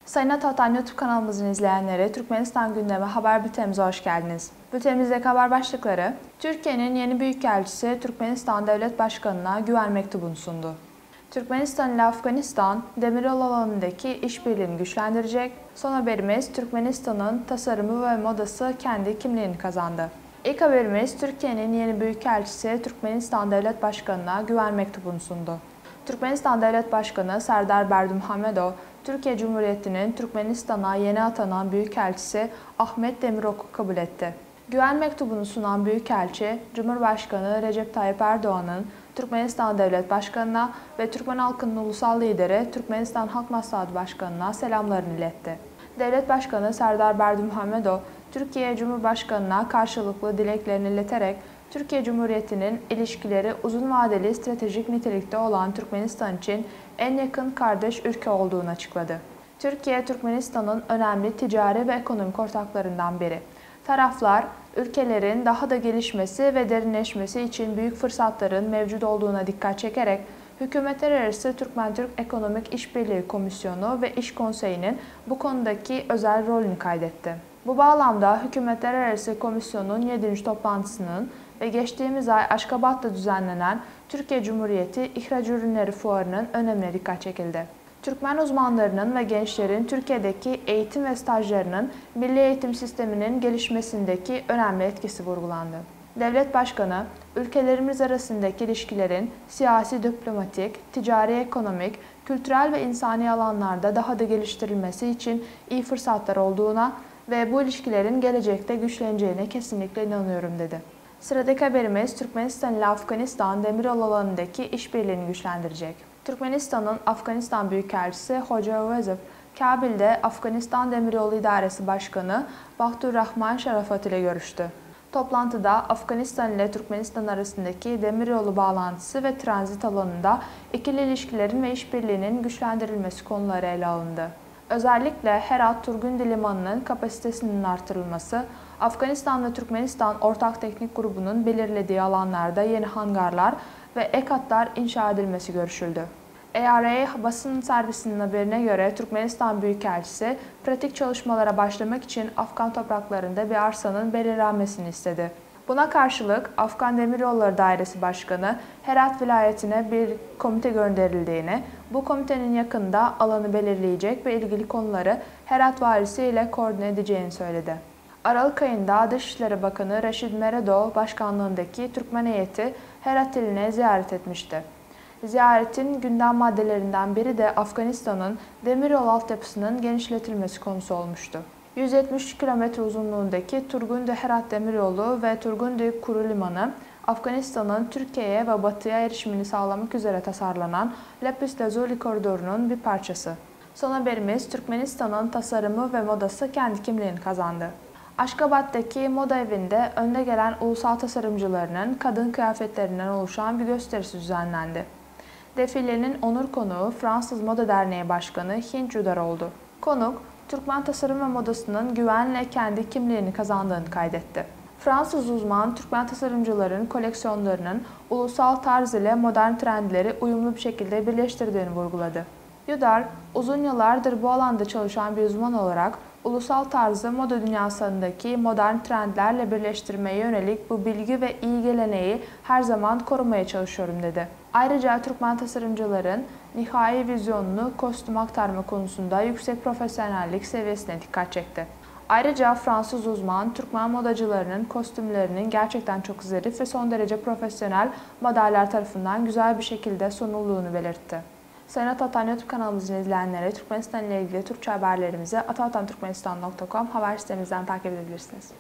Sayın Atatan YouTube kanalımızın izleyenleri, Türkmenistan gündemi haber bültenimize hoş geldiniz. Bültenimizdeki haber başlıkları: Türkiye'nin yeni büyükelçisi Türkmenistan Devlet Başkanı'na güven mektubunu sundu. Türkmenistan ile Afganistan, demiryolu alanındaki işbirliğini güçlendirecek. Son haberimiz, Türkmenistan'ın tasarımı ve modası kendi kimliğini kazandı. İlk haberimiz, Türkiye'nin yeni büyükelçisi Türkmenistan Devlet Başkanı'na güven mektubunu sundu. Türkmenistan Devlet Başkanı Serdar Berdimuhamedov, Türkiye Cumhuriyeti'nin Türkmenistan'a yeni atanan Büyükelçisi Ahmet Demirok'u kabul etti. Güven mektubunu sunan Büyükelçi, Cumhurbaşkanı Recep Tayyip Erdoğan'ın Türkmenistan Devlet Başkanı'na ve Türkmen halkının ulusal lideri Türkmenistan Halk Maslahatı Başkanı'na selamlarını iletti. Devlet Başkanı Serdar Berdimuhamedov, Türkiye Cumhurbaşkanı'na karşılıklı dileklerini ileterek Türkiye Cumhuriyeti'nin ilişkileri uzun vadeli stratejik nitelikte olan Türkmenistan için en yakın kardeş ülke olduğunu açıkladı. Türkiye, Türkmenistan'ın önemli ticari ve ekonomik ortaklarından biri. Taraflar, ülkelerin daha da gelişmesi ve derinleşmesi için büyük fırsatların mevcut olduğuna dikkat çekerek, Hükümetler Arası Türkmen-Türk Ekonomik İşbirliği Komisyonu ve İş Konseyi'nin bu konudaki özel rolünü kaydetti. Bu bağlamda Hükümetler Arası Komisyonu'nun 7. toplantısının ve geçtiğimiz ay Aşkabat'ta düzenlenen Türkiye Cumhuriyeti İhraç Ürünleri Fuarı'nın önemine dikkat çekildi. Türkmen uzmanlarının ve gençlerin Türkiye'deki eğitim ve stajlarının milli eğitim sisteminin gelişmesindeki önemli etkisi vurgulandı. Devlet Başkanı, ülkelerimiz arasındaki ilişkilerin siyasi, diplomatik, ticari, ekonomik, kültürel ve insani alanlarda daha da geliştirilmesi için iyi fırsatlar olduğuna ve bu ilişkilerin gelecekte güçleneceğine kesinlikle inanıyorum dedi. Sıradaki haberimiz, Türkmenistan ile Afganistan demiryolu alanındaki işbirliğini güçlendirecek. Türkmenistan'ın Afganistan Büyükelçisi Hoca Övezov, Kabil'de Afganistan Demiryolu İdaresi Başkanı Bahturrahman Şarafat ile görüştü. Toplantıda Afganistan ile Türkmenistan arasındaki demiryolu bağlantısı ve transit alanında ikili ilişkilerin ve işbirliğinin güçlendirilmesi konuları ele alındı. Özellikle Herat-Turgundi Limanı'nın kapasitesinin artırılması, Afganistan ve Türkmenistan Ortak Teknik Grubu'nun belirlediği alanlarda yeni hangarlar ve ek hatlar inşa edilmesi görüşüldü. ARA basın servisinin haberine göre Türkmenistan Büyükelçisi pratik çalışmalara başlamak için Afgan topraklarında bir arsanın belirlenmesini istedi. Buna karşılık Afgan Demiryolları Dairesi Başkanı Herat vilayetine bir komite gönderildiğini, bu komitenin yakında alanı belirleyecek ve ilgili konuları Herat valisi ile koordine edeceğini söyledi. Aralık ayında Dışişleri Bakanı Reşid Meredov başkanlığındaki Türkmen heyeti Herat iline ziyaret etmişti. Ziyaretin gündem maddelerinden biri de Afganistan'ın demiryolu altyapısının genişletilmesi konusu olmuştu. 173 km uzunluğundaki Turgundi-Herat Demiryolu ve Turgundi-Kuru Limanı, Afganistan'ın Türkiye'ye ve Batı'ya erişimini sağlamak üzere tasarlanan Lapis-Lazuli koridorunun bir parçası. Son haberimiz, Türkmenistan'ın tasarımı ve modası kendi kimliğini kazandı. Aşkabat'taki moda evinde önde gelen ulusal tasarımcılarının kadın kıyafetlerinden oluşan bir gösterisi düzenlendi. Defilenin onur konuğu Fransız Moda Derneği Başkanı Hint Judar oldu. Konuk, Türkmen tasarım ve modasının güvenle kendi kimliğini kazandığını kaydetti. Fransız uzman, Türkmen tasarımcıların koleksiyonlarının ulusal tarz ile modern trendleri uyumlu bir şekilde birleştirdiğini vurguladı. Judar, uzun yıllardır bu alanda çalışan bir uzman olarak ulusal tarzı moda dünyasındaki modern trendlerle birleştirmeye yönelik bu bilgi ve iyi geleneği her zaman korumaya çalışıyorum dedi. Ayrıca Türkmen tasarımcıların nihai vizyonunu kostüm aktarma konusunda yüksek profesyonellik seviyesine dikkat çekti. Ayrıca Fransız uzman, Türkmen modacılarının kostümlerinin gerçekten çok zarif ve son derece profesyonel modeller tarafından güzel bir şekilde sunulduğunu belirtti. Sayın Atatan YouTube kanalımızın izleyenleri, Türkmenistan ile ilgili Türkçe haberlerimizi atatanturkmenistan.com haber sitemizden takip edebilirsiniz.